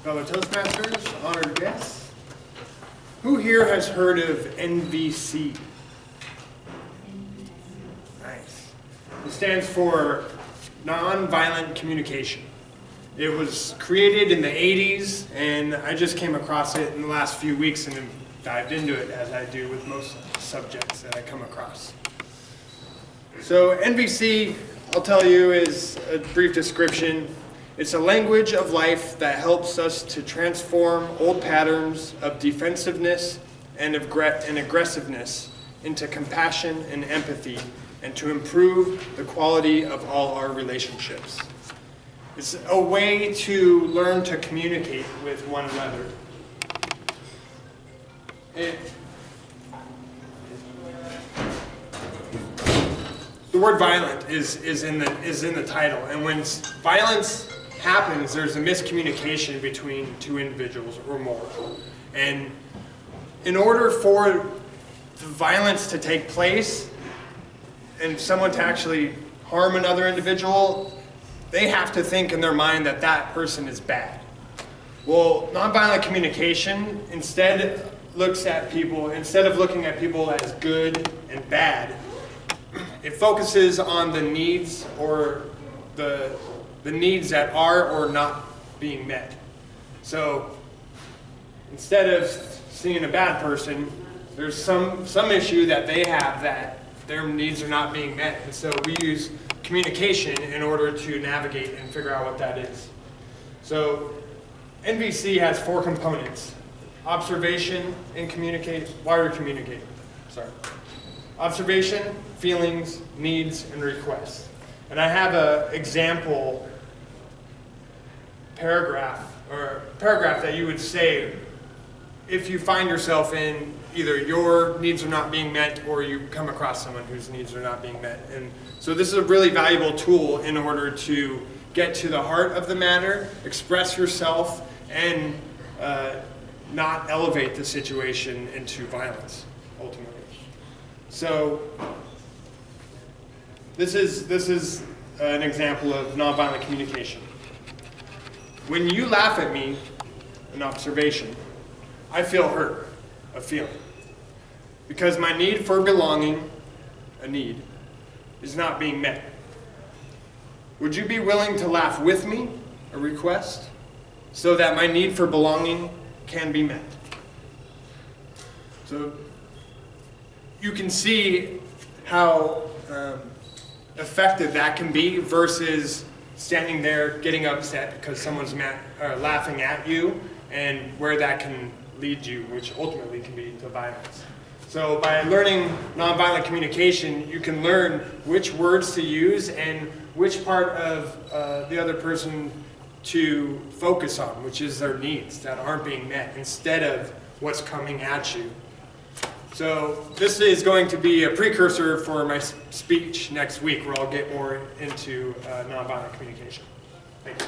fellow Toastmasters, honored guests. Who here has heard of NVC? Nice. It stands for Nonviolent Communication. It was created in the 80s, and I just came across it in the last few weeks and have dived into it, as I do with most subjects that I come across. So NVC, I'll tell you, is a brief description. It's a language of life that helps us to transform old patterns of defensiveness and aggressiveness into compassion and empathy, and to improve the quality of all our relationships. It's a way to learn to communicate with one another. The word violent is in the title, and when violence happens, there's a miscommunication between two individuals or more. And in order for the violence to take place and someone to actually harm another individual, they have to think in their mind that that person is bad. Well, nonviolent communication instead of looking at people as good and bad, it focuses on the needs or the needs that are or not being met. So instead of seeing a bad person, there's some issue that they have that their needs are not being met. And so we use communication in order to navigate and figure out what that is. So NVC has 4 components: observation and communicate. Why are we communicating? Sorry. Observation, feelings, needs, and requests. And I have an example paragraph that you would say if you find yourself in either your needs are not being met or you come across someone whose needs are not being met. And so this is a really valuable tool in order to get to the heart of the matter, express yourself, and not elevate the situation into violence, ultimately. So this is an example of nonviolent communication. When you laugh at me, an observation, I feel hurt, a feeling. Because my need for belonging, a need, is not being met. Would you be willing to laugh with me, a request, so that my need for belonging can be met? So you can see how effective that can be versus standing there getting upset because someone's laughing at you, and where that can lead you, which ultimately can lead to violence. So by learning nonviolent communication, you can learn which words to use and which part of the other person to focus on, which is their needs that aren't being met, instead of what's coming at you. So this is going to be a precursor for my speech next week, where I'll get more into nonviolent communication. Thank you.